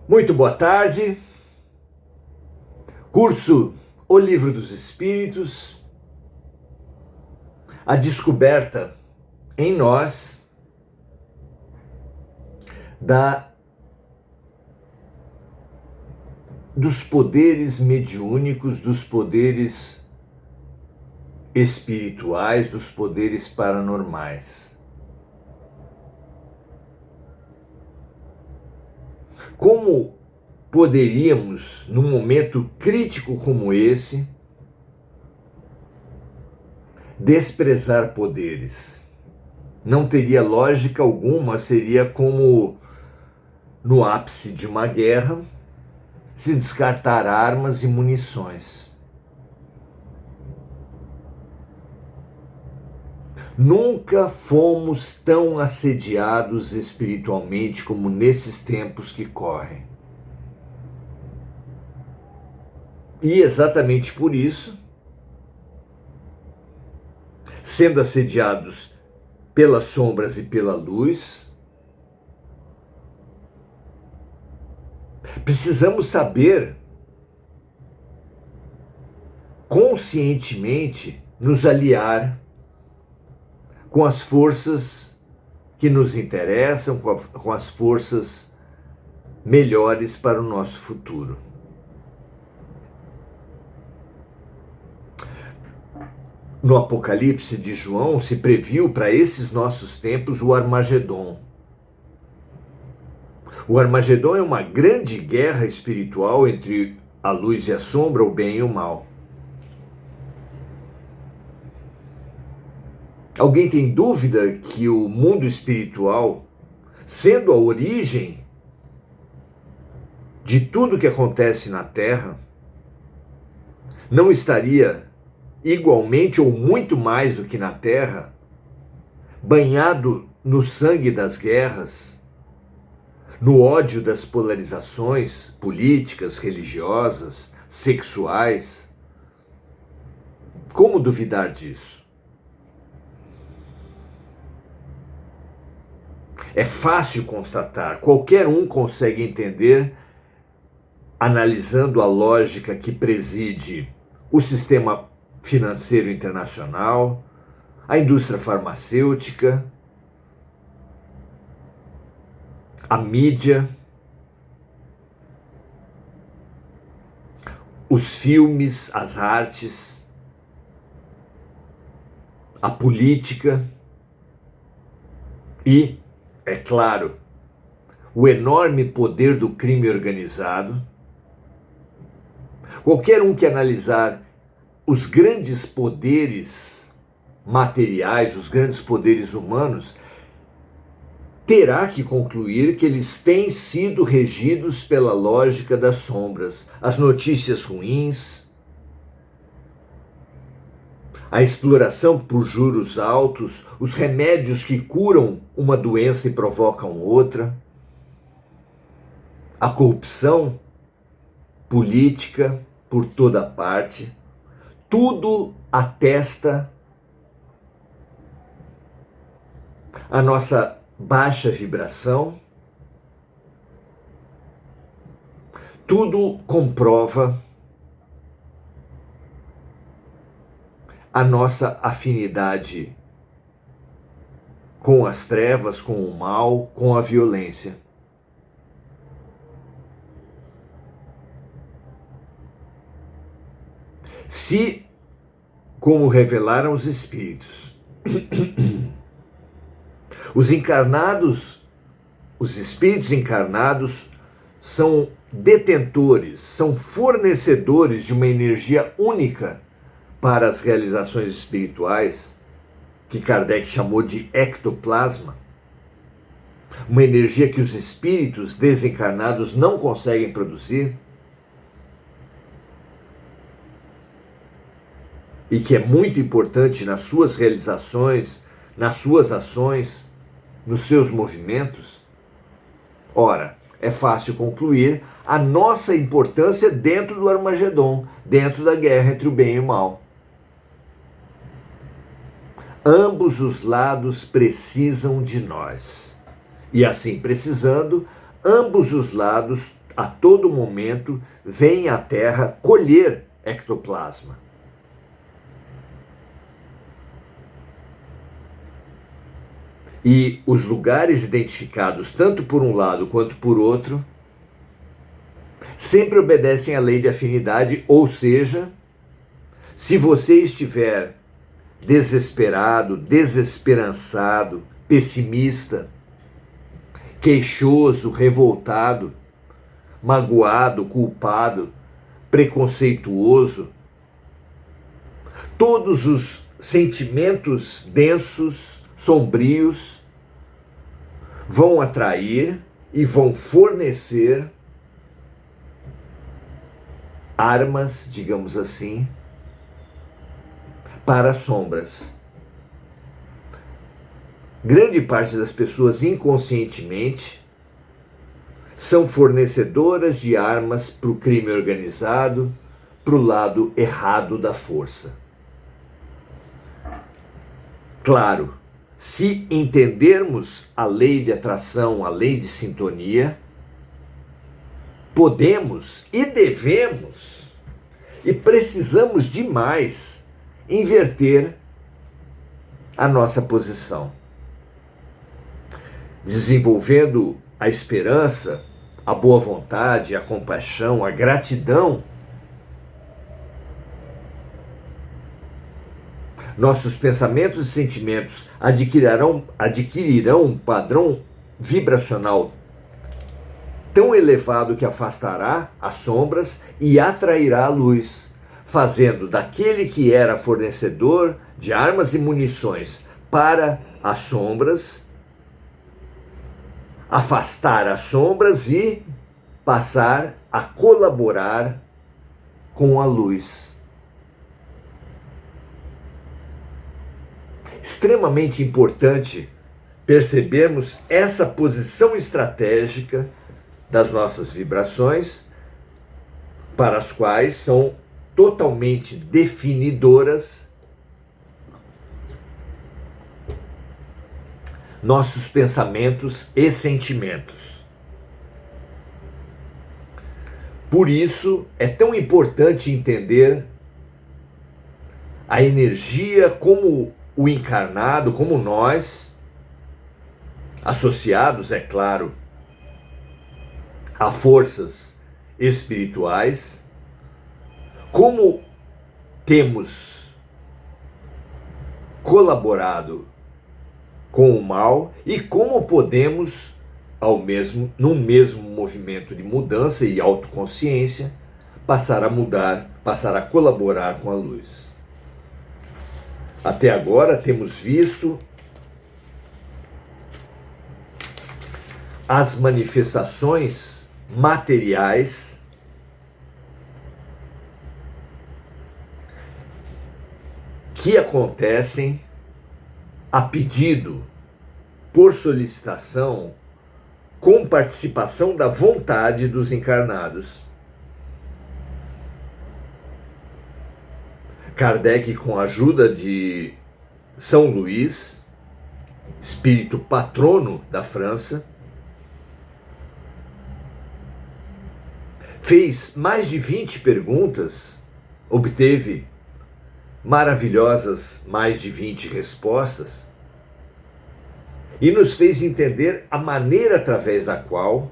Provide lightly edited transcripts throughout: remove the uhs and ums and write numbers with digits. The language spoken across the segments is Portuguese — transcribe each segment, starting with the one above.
Muito boa tarde. Curso O Livro dos Espíritos, a descoberta em nós dos poderes mediúnicos, dos poderes espirituais, dos poderes paranormais. Como poderíamos, num momento crítico como esse, desprezar poderes? Não teria lógica alguma, seria como no ápice de uma guerra se descartar armas e munições. Nunca fomos tão assediados espiritualmente como nesses tempos que correm. E exatamente por isso, sendo assediados pelas sombras e pela luz, precisamos saber conscientemente nos aliar com as forças que nos interessam, com as forças melhores para o nosso futuro. No Apocalipse de João se previu para esses nossos tempos o Armagedon. O Armagedon é uma grande guerra espiritual entre a luz e a sombra, o bem e o mal. Alguém tem dúvida que o mundo espiritual, sendo a origem de tudo que acontece na Terra, não estaria igualmente ou muito mais do que na Terra, banhado no sangue das guerras, no ódio das polarizações políticas, religiosas, sexuais? Como duvidar disso? É fácil constatar, qualquer um consegue entender, analisando a lógica que preside o sistema financeiro internacional, a indústria farmacêutica, a mídia, os filmes, as artes, a política e, é claro, o enorme poder do crime organizado. Qualquer um que analisar os grandes poderes materiais, os grandes poderes humanos, terá que concluir que eles têm sido regidos pela lógica das sombras. As notícias ruins, a exploração por juros altos, os remédios que curam uma doença e provocam outra, a corrupção política por toda parte, tudo atesta a nossa baixa vibração, tudo comprova a nossa afinidade com as trevas, com o mal, com a violência. Se, como revelaram os espíritos, os espíritos encarnados são detentores, são fornecedores de uma energia única para as realizações espirituais, que Kardec chamou de ectoplasma, uma energia que os espíritos desencarnados não conseguem produzir, e que é muito importante nas suas realizações, nas suas ações, nos seus movimentos. Ora, é fácil concluir a nossa importância dentro do Armagedon, dentro da guerra entre o bem e o mal. Ambos os lados precisam de nós. E assim precisando, ambos os lados a todo momento vêm à Terra colher ectoplasma. E os lugares identificados, tanto por um lado quanto por outro, sempre obedecem à lei de afinidade, ou seja, se você estiver desesperado, desesperançado, pessimista, queixoso, revoltado, magoado, culpado, preconceituoso, todos os sentimentos densos, sombrios, vão atrair e vão fornecer armas, digamos assim, para as sombras. Grande parte das pessoas inconscientemente são fornecedoras de armas para o crime organizado, para o lado errado da força. Claro, se entendermos a lei de atração, a lei de sintonia, podemos e devemos e precisamos demais inverter a nossa posição, desenvolvendo a esperança, a boa vontade, a compaixão, a gratidão. Nossos pensamentos e sentimentos adquirirão um padrão vibracional tão elevado que afastará as sombras e atrairá a luz, fazendo daquele que era fornecedor de armas e munições para as sombras, afastar as sombras e passar a colaborar com a luz. Extremamente importante percebermos essa posição estratégica das nossas vibrações, para as quais são totalmente definidoras nossos pensamentos e sentimentos. Por isso é tão importante entender a energia como o encarnado, como nós, associados, é claro, a forças espirituais, como temos colaborado com o mal e como podemos, num mesmo movimento de mudança e autoconsciência, passar a mudar, passar a colaborar com a luz. Até agora temos visto as manifestações materiais que acontecem a pedido, por solicitação, com participação da vontade dos encarnados. Kardec, com a ajuda de São Luís, espírito patrono da França, fez mais de 20 perguntas, obteve maravilhosas mais de 20 respostas, e nos fez entender a maneira através da qual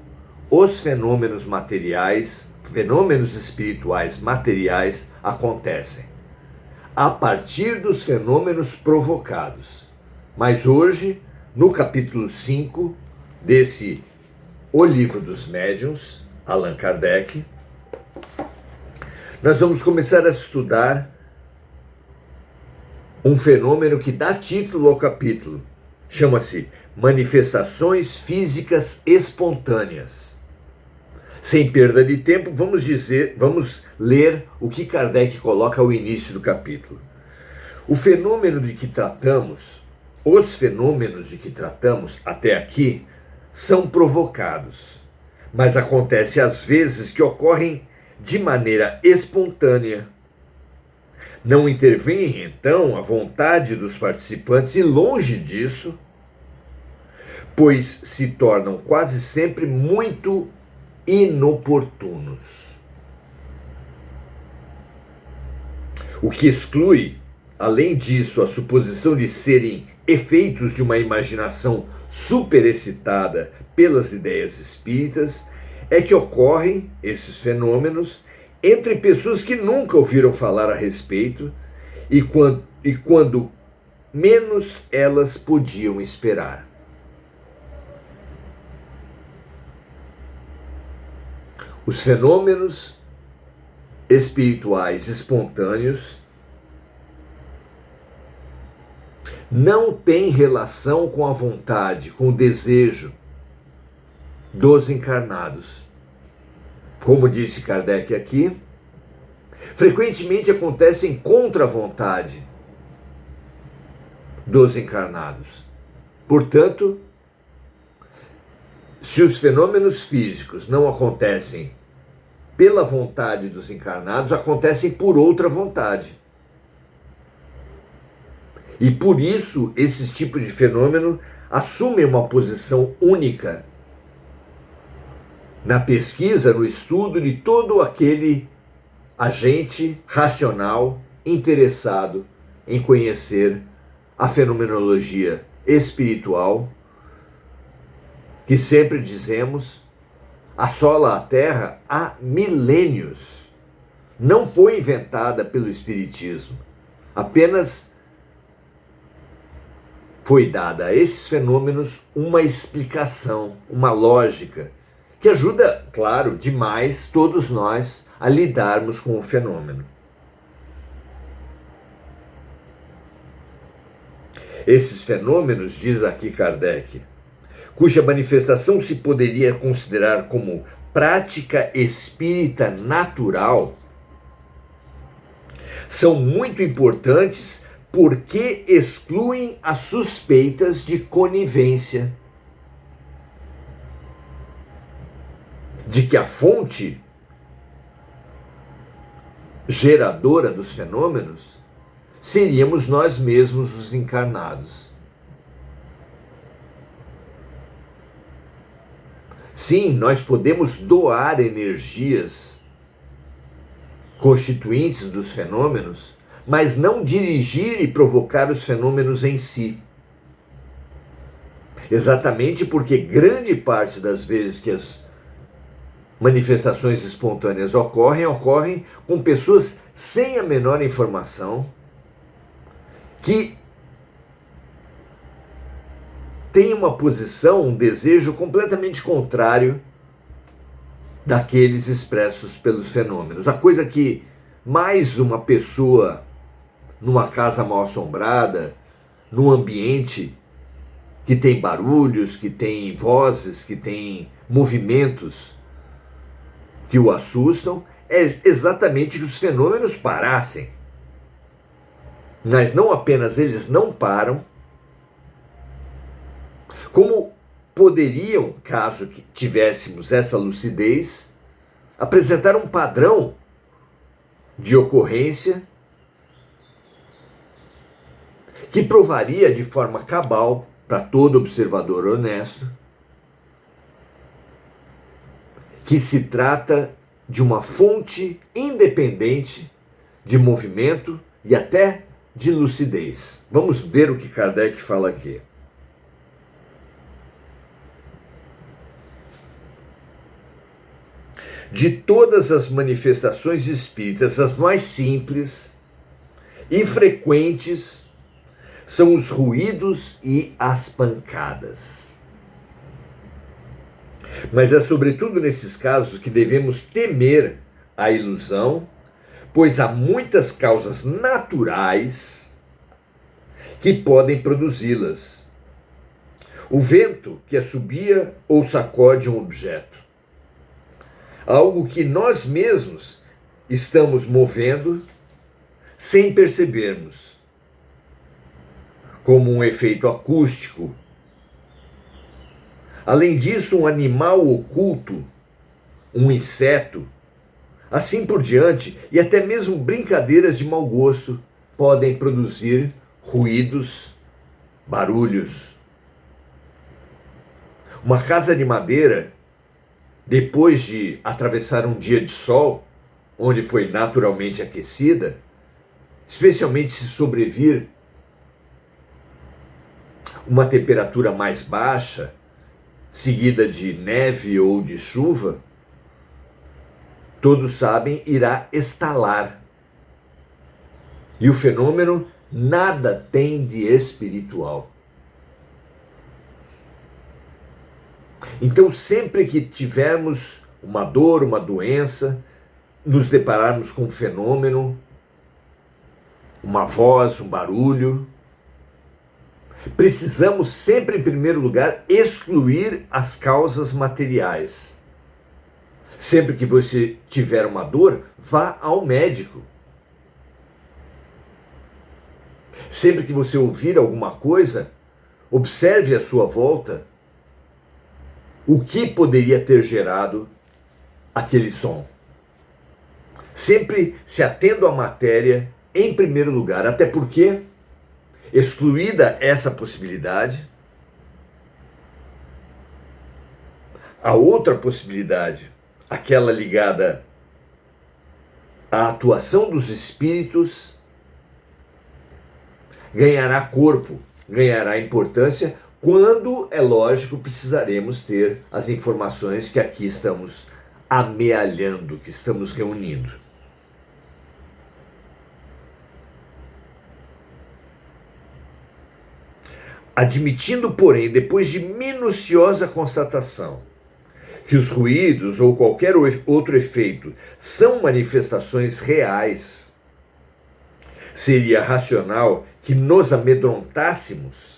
os fenômenos materiais, fenômenos espirituais materiais acontecem, a partir dos fenômenos provocados. Mas hoje, no capítulo 5 desse O Livro dos Médiuns, Allan Kardec, nós vamos começar a estudar um fenômeno que dá título ao capítulo. Chama-se Manifestações Físicas Espontâneas. Sem perda de tempo, vamos ler o que Kardec coloca ao início do capítulo. O fenômeno de que tratamos, os fenômenos de que tratamos até aqui, são provocados, mas acontece às vezes que ocorrem de maneira espontânea. Não intervém, então, a vontade dos participantes, e longe disso, pois se tornam quase sempre muito inoportunos. O que exclui, além disso, a suposição de serem efeitos de uma imaginação superexcitada pelas ideias espíritas, é que ocorrem esses fenômenos entre pessoas que nunca ouviram falar a respeito e quando menos elas podiam esperar. Os fenômenos espirituais espontâneos não têm relação com a vontade, com o desejo dos encarnados. Como disse Kardec aqui, frequentemente acontecem contra a vontade dos encarnados. Portanto, se os fenômenos físicos não acontecem pela vontade dos encarnados, acontecem por outra vontade. E por isso, esses tipos de fenômeno assumem uma posição única na pesquisa, no estudo de todo aquele agente racional interessado em conhecer a fenomenologia espiritual, que sempre dizemos assola a Terra há milênios. Não foi inventada pelo Espiritismo, apenas foi dada a esses fenômenos uma explicação, uma lógica, que ajuda, claro, demais todos nós a lidarmos com o fenômeno. Esses fenômenos, diz aqui Kardec, cuja manifestação se poderia considerar como prática espírita natural, são muito importantes porque excluem as suspeitas de conivência, de que a fonte geradora dos fenômenos seríamos nós mesmos, os encarnados. Sim, nós podemos doar energias constituintes dos fenômenos, mas não dirigir e provocar os fenômenos em si. Exatamente porque grande parte das vezes que as manifestações espontâneas ocorrem com pessoas sem a menor informação, que têm uma posição, um desejo completamente contrário daqueles expressos pelos fenômenos. A coisa que mais uma pessoa numa casa mal assombrada, num ambiente que tem barulhos, que tem vozes, que tem movimentos que o assustam, é exatamente que os fenômenos parassem. Mas não apenas eles não param, como poderiam, caso tivéssemos essa lucidez, apresentar um padrão de ocorrência que provaria de forma cabal para todo observador honesto que se trata de uma fonte independente de movimento e até de lucidez. Vamos ver o que Kardec fala aqui. De todas as manifestações espíritas, as mais simples e frequentes são os ruídos e as pancadas. Mas é sobretudo nesses casos que devemos temer a ilusão, pois há muitas causas naturais que podem produzi-las. O vento que assobia ou sacode um objeto, algo que nós mesmos estamos movendo sem percebermos, como um efeito acústico. Além disso, um animal oculto, um inseto, assim por diante, e até mesmo brincadeiras de mau gosto podem produzir ruídos, barulhos. Uma casa de madeira depois de atravessar um dia de sol, onde foi naturalmente aquecida, especialmente se sobrevir uma temperatura mais baixa, seguida de neve ou de chuva, todos sabem, irá estalar. E o fenômeno nada tem de espiritual. Então, sempre que tivermos uma dor, uma doença, nos depararmos com um fenômeno, uma voz, um barulho, precisamos sempre, em primeiro lugar, excluir as causas materiais. Sempre que você tiver uma dor, vá ao médico. Sempre que você ouvir alguma coisa, observe à sua volta o que poderia ter gerado aquele som. Sempre se atendo à matéria em primeiro lugar, até porque, excluída essa possibilidade, a outra possibilidade, aquela ligada à atuação dos espíritos, ganhará corpo, ganhará importância, quando, é lógico, precisaremos ter as informações que aqui estamos amealhando, que estamos reunindo. Admitindo, porém, depois de minuciosa constatação, que os ruídos ou qualquer outro efeito são manifestações reais, seria racional que nos amedrontássemos.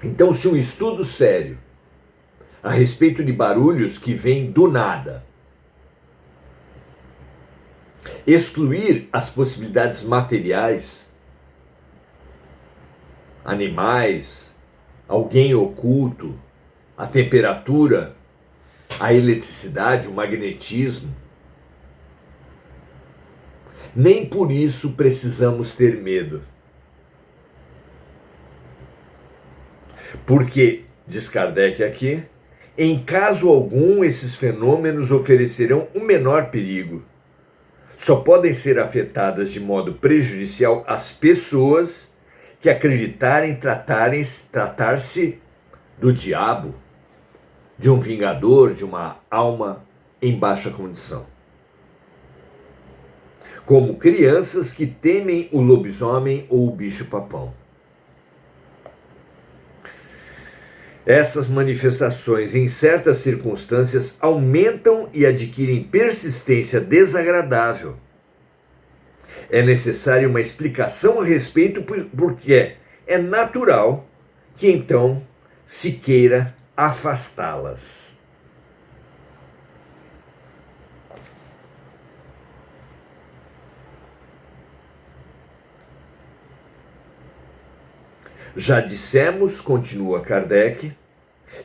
Então, se um estudo sério a respeito de barulhos que vêm do nada excluir as possibilidades materiais, animais, alguém oculto, a temperatura, a eletricidade, o magnetismo, nem por isso precisamos ter medo. Porque, diz Kardec aqui, em caso algum esses fenômenos oferecerão o menor perigo. Só podem ser afetadas de modo prejudicial as pessoas que acreditarem tratar-se do diabo, de um vingador, de uma alma em baixa condição. Como crianças que temem o lobisomem ou o bicho-papão. Essas manifestações, em certas circunstâncias, aumentam e adquirem persistência desagradável. É necessária uma explicação a respeito, porque é natural que então se queira afastá-las. Já dissemos, continua Kardec,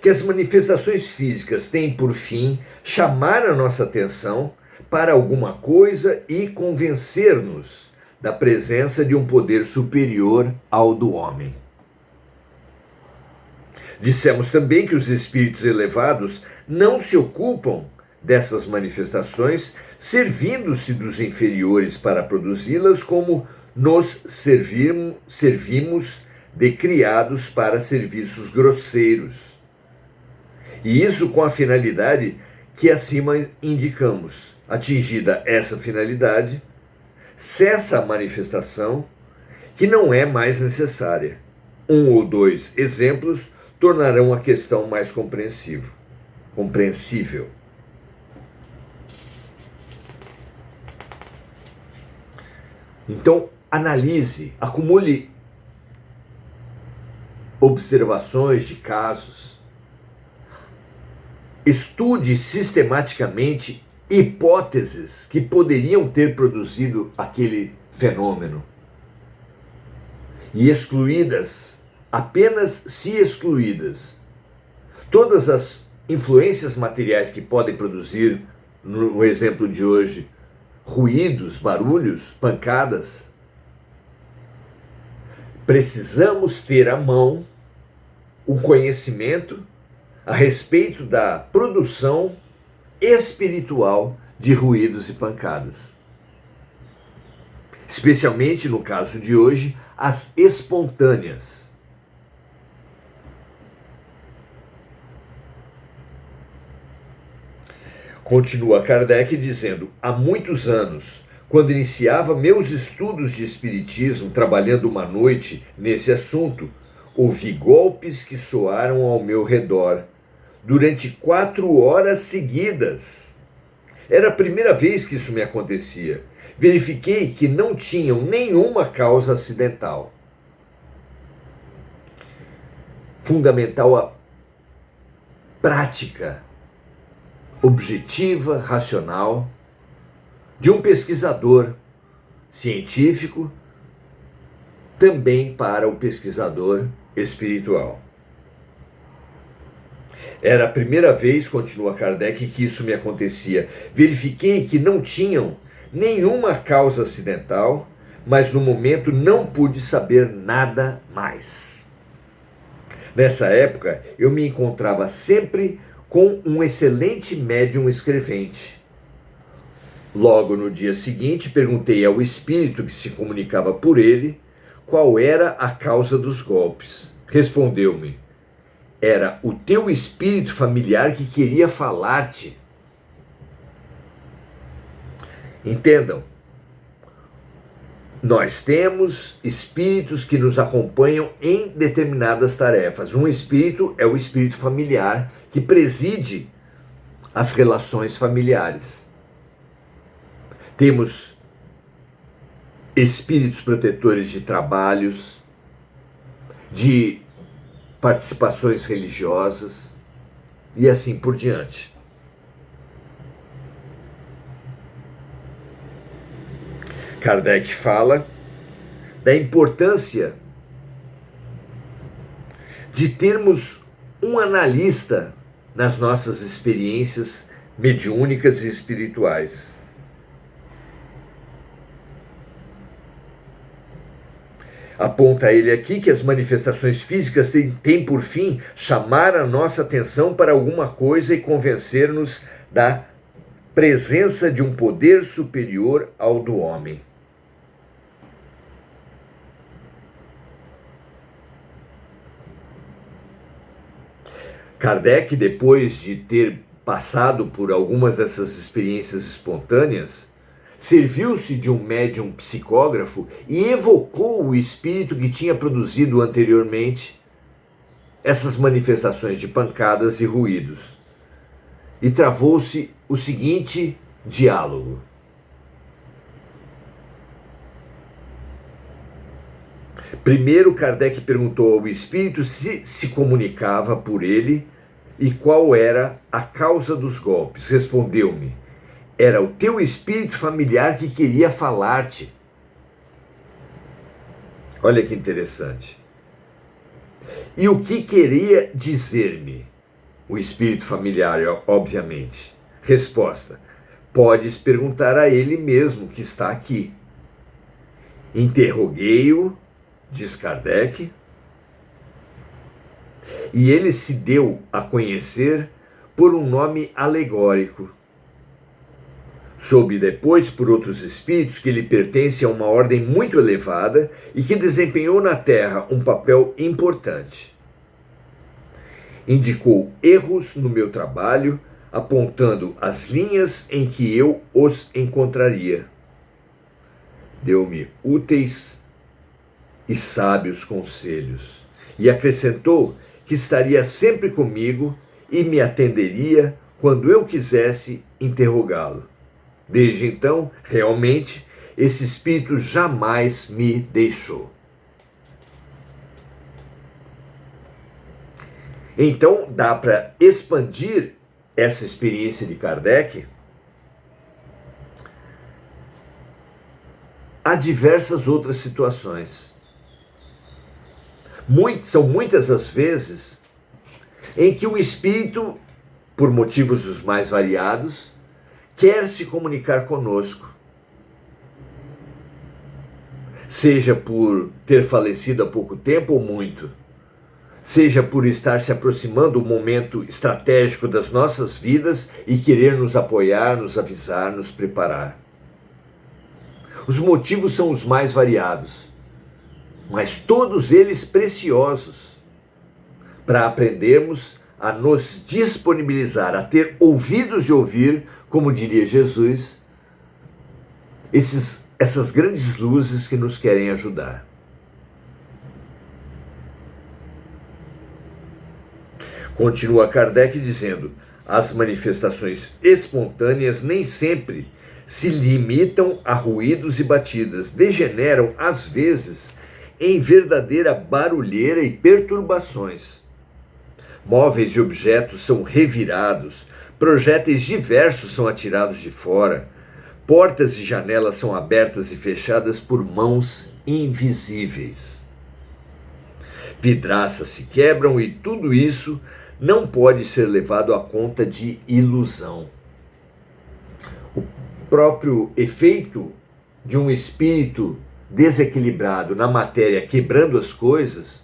que as manifestações físicas têm por fim chamar a nossa atenção para alguma coisa e convencer-nos da presença de um poder superior ao do homem. Dissemos também que os espíritos elevados não se ocupam dessas manifestações, servindo-se dos inferiores para produzi-las, como nos servimos de criados para serviços grosseiros. E isso com a finalidade que acima indicamos. Atingida essa finalidade, cessa a manifestação, que não é mais necessária. Um ou dois exemplos tornarão a questão mais compreensível. Então, analise, acumule observações de casos, estude sistematicamente hipóteses que poderiam ter produzido aquele fenômeno. E excluídas, apenas se excluídas, todas as influências materiais que podem produzir, no exemplo de hoje, ruídos, barulhos, pancadas, precisamos ter à mão o conhecimento a respeito da produção espiritual de ruídos e pancadas. Especialmente no caso de hoje, as espontâneas. Continua Kardec dizendo: há muitos anos, quando iniciava meus estudos de espiritismo, trabalhando uma noite nesse assunto, ouvi golpes que soaram ao meu redor durante 4 horas seguidas. Era a primeira vez que isso me acontecia. Verifiquei que não tinham nenhuma causa acidental. Fundamental a prática objetiva, racional, de um pesquisador científico, também para o pesquisador espiritual. Era a primeira vez, continua Kardec, que isso me acontecia. Verifiquei que não tinham nenhuma causa acidental, mas no momento não pude saber nada mais. Nessa época, eu me encontrava sempre com um excelente médium escrevente. Logo no dia seguinte, perguntei ao espírito que se comunicava por ele qual era a causa dos golpes. Respondeu-me: era o teu espírito familiar que queria falar-te. Entendam, nós temos espíritos que nos acompanham em determinadas tarefas. Um espírito é o espírito familiar, que preside as relações familiares. Temos espíritos protetores de trabalhos, de participações religiosas e assim por diante. Kardec fala da importância de termos um analista nas nossas experiências mediúnicas e espirituais. Aponta ele aqui que as manifestações físicas têm por fim chamar a nossa atenção para alguma coisa e convencer-nos da presença de um poder superior ao do homem. Kardec, depois de ter passado por algumas dessas experiências espontâneas, serviu-se de um médium psicógrafo e evocou o espírito que tinha produzido anteriormente essas manifestações de pancadas e ruídos. E travou-se o seguinte diálogo. Primeiro, Kardec perguntou ao espírito se comunicava por ele e qual era a causa dos golpes. Respondeu-me: era o teu espírito familiar que queria falar-te. Olha que interessante. E o que queria dizer-me? O espírito familiar, obviamente. Resposta: podes perguntar a ele mesmo que está aqui. Interroguei-o, diz Kardec, e ele se deu a conhecer por um nome alegórico. Soube depois por outros espíritos que ele pertence a uma ordem muito elevada e que desempenhou na Terra um papel importante. Indicou erros no meu trabalho, apontando as linhas em que eu os encontraria. Deu-me úteis e sábios conselhos, e acrescentou que estaria sempre comigo e me atenderia quando eu quisesse interrogá-lo. Desde então, realmente, esse espírito jamais me deixou. Então, dá para expandir essa experiência de Kardec a diversas outras situações. São muitas as vezes em que o espírito, por motivos os mais variados, quer se comunicar conosco. Seja por ter falecido há pouco tempo ou muito. seja por estar se aproximando do momento estratégico das nossas vidas e querer nos apoiar, nos avisar, nos preparar. Os motivos são os mais variados, mas todos eles preciosos para aprendermos a nos disponibilizar, a ter ouvidos de ouvir, como diria Jesus, essas grandes luzes que nos querem ajudar. Continua Kardec dizendo: as manifestações espontâneas nem sempre se limitam a ruídos e batidas, degeneram, às vezes, em verdadeira barulheira e perturbações. Móveis e objetos são revirados, projéteis diversos são atirados de fora, portas e janelas são abertas e fechadas por mãos invisíveis. Vidraças se quebram e tudo isso não pode ser levado à conta de ilusão. O próprio efeito de um espírito desequilibrado na matéria, quebrando as coisas,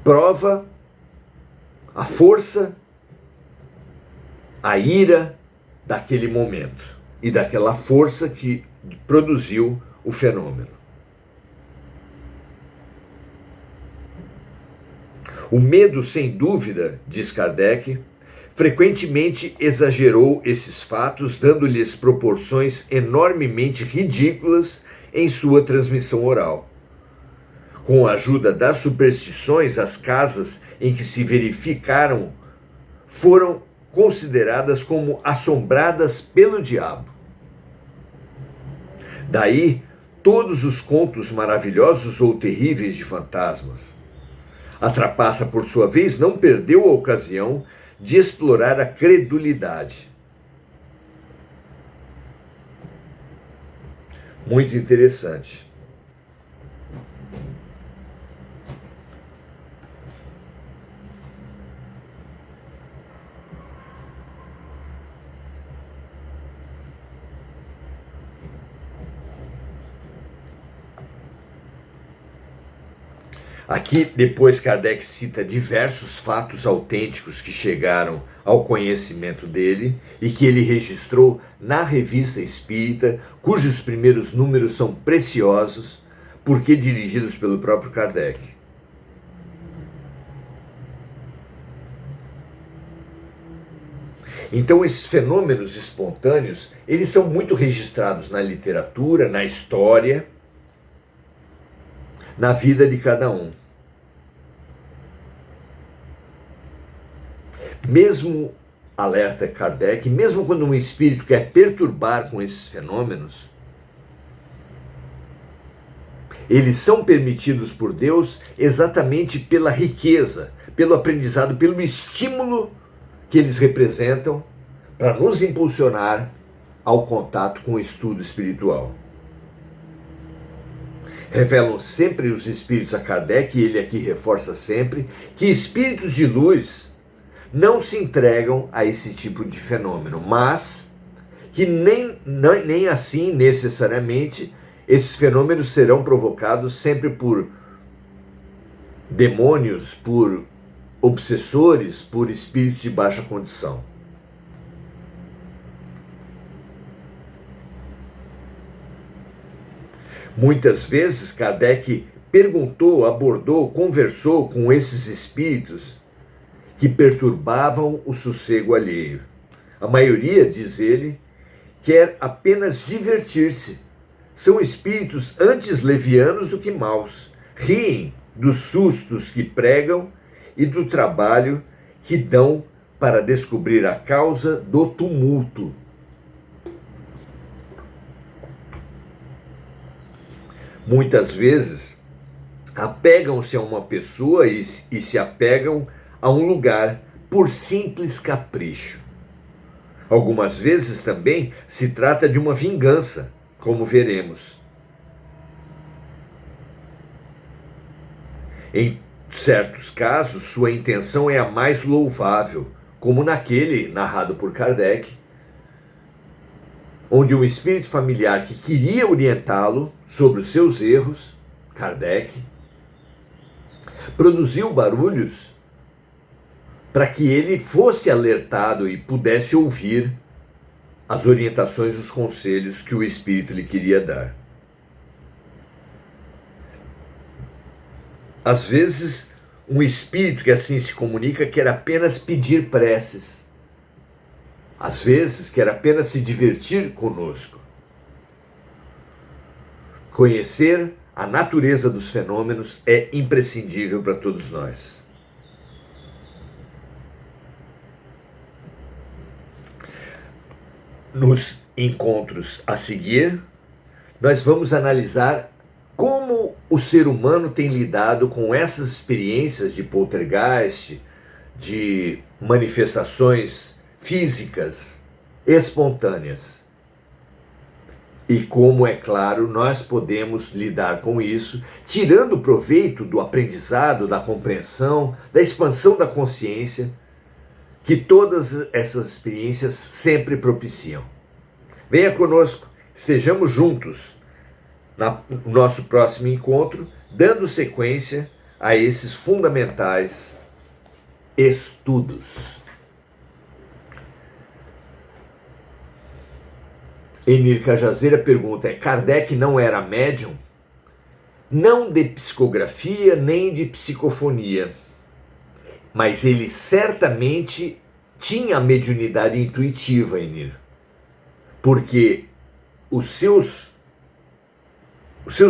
prova a força, a ira daquele momento e daquela força que produziu o fenômeno. O medo, sem dúvida, diz Kardec, frequentemente exagerou esses fatos, dando-lhes proporções enormemente ridículas em sua transmissão oral. Com a ajuda das superstições, as casas em que se verificaram foram consideradas como assombradas pelo diabo. Daí todos os contos maravilhosos ou terríveis de fantasmas. A trapaça, por sua vez, não perdeu a ocasião de explorar a credulidade. Muito interessante. Aqui, depois, Kardec cita diversos fatos autênticos que chegaram ao conhecimento dele e que ele registrou na Revista Espírita, cujos primeiros números são preciosos, porque dirigidos pelo próprio Kardec. Então, esses fenômenos espontâneos, eles são muito registrados na literatura, na história, na vida de cada um. Mesmo, alerta Kardec, mesmo quando um espírito quer perturbar com esses fenômenos, eles são permitidos por Deus exatamente pela riqueza, pelo aprendizado, pelo estímulo que eles representam para nos impulsionar ao contato com o estudo espiritual. Revelam sempre os espíritos a Kardec, e ele aqui reforça sempre, que espíritos de luz não se entregam a esse tipo de fenômeno, mas que nem assim necessariamente esses fenômenos serão provocados sempre por demônios, por obsessores, por espíritos de baixa condição. Muitas vezes Kardec perguntou, abordou, conversou com esses espíritos que perturbavam o sossego alheio. A maioria, diz ele, quer apenas divertir-se. São espíritos antes levianos do que maus. Riem dos sustos que pregam e do trabalho que dão para descobrir a causa do tumulto. Muitas vezes apegam-se a uma pessoa e se apegam a um lugar por simples capricho. Algumas vezes também se trata de uma vingança, como veremos. Em certos casos, sua intenção é a mais louvável, como naquele narrado por Kardec, onde um espírito familiar que queria orientá-lo sobre os seus erros, Kardec, Produziu barulhos para que ele fosse alertado e pudesse ouvir as orientações, os conselhos que o Espírito lhe queria dar. Às vezes, um espírito que assim se comunica quer apenas pedir preces. Às vezes, quer apenas se divertir conosco. Conhecer a natureza dos fenômenos é imprescindível para todos nós. Nos encontros a seguir, nós vamos analisar como o ser humano tem lidado com essas experiências de poltergeist, de manifestações físicas espontâneas. E como, é claro, nós podemos lidar com isso, tirando proveito do aprendizado, da compreensão, da expansão da consciência, que todas essas experiências sempre propiciam. Venha conosco, estejamos juntos no nosso próximo encontro, dando sequência a esses fundamentais estudos. Enir Cajazeira pergunta: Kardec não era médium? Não de psicografia nem de psicofonia, mas ele certamente tinha a mediunidade intuitiva, Enir, porque os seus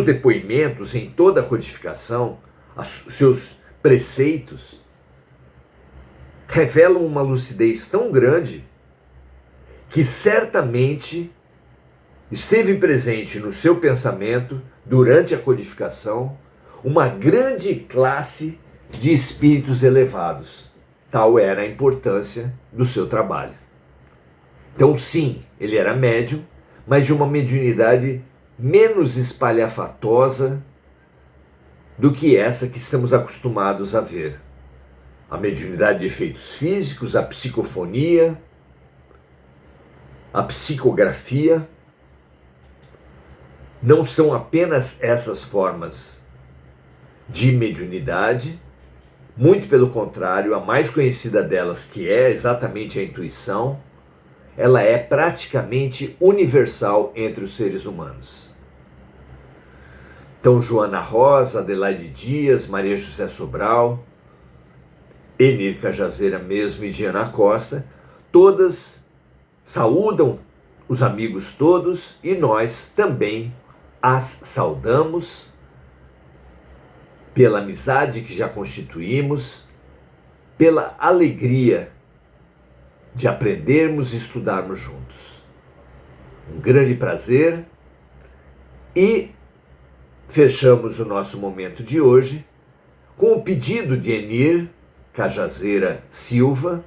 depoimentos em toda a codificação, os seus preceitos, revelam uma lucidez tão grande que certamente esteve presente no seu pensamento, durante a codificação, uma grande classe de espíritos elevados. Tal era a importância do seu trabalho. Então, sim, ele era médium, mas de uma mediunidade menos espalhafatosa do que essa que estamos acostumados a ver. A mediunidade de efeitos físicos, a psicofonia, a psicografia, não são apenas essas formas de mediunidade, muito pelo contrário, a mais conhecida delas, que é exatamente a intuição, ela é praticamente universal entre os seres humanos. Então, Joana Rosa, Adelaide Dias, Maria José Sobral, Enir Cajazeira mesmo e Diana Costa, todas saúdam os amigos todos e nós também as saudamos pela amizade que já constituímos, pela alegria de aprendermos e estudarmos juntos. Um grande prazer e fechamos o nosso momento de hoje com o pedido de Enir Cajazeira Silva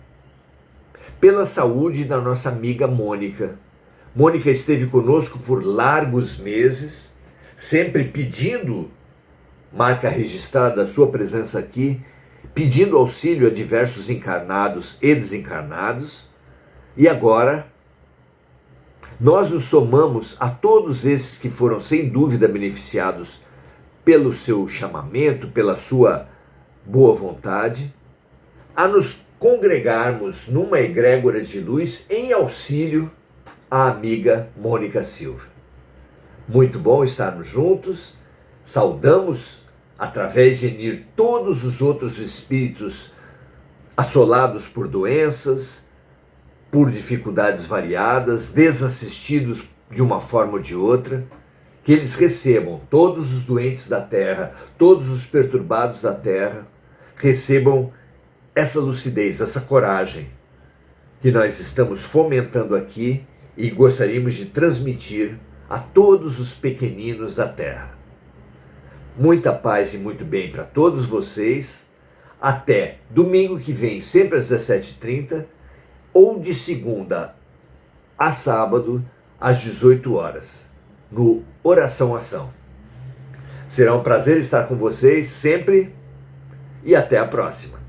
pela saúde da nossa amiga Mônica. Mônica esteve conosco por largos meses, sempre pedindo, marca registrada a sua presença aqui, pedindo auxílio a diversos encarnados e desencarnados, e agora nós nos somamos a todos esses que foram sem dúvida beneficiados pelo seu chamamento, pela sua boa vontade, a nos congregarmos numa egrégora de luz em auxílio à amiga Mônica Silva. Muito bom estarmos juntos, saudamos através de Enir todos os outros espíritos assolados por doenças, por dificuldades variadas, desassistidos de uma forma ou de outra, que eles recebam, todos os doentes da Terra, todos os perturbados da Terra, recebam essa lucidez, essa coragem que nós estamos fomentando aqui e gostaríamos de transmitir a todos os pequeninos da Terra. Muita paz e muito bem para todos vocês. Até domingo que vem, sempre às 17h30, ou de segunda a sábado, às 18 horas, no Oração Ação. Será um prazer estar com vocês sempre e até a próxima.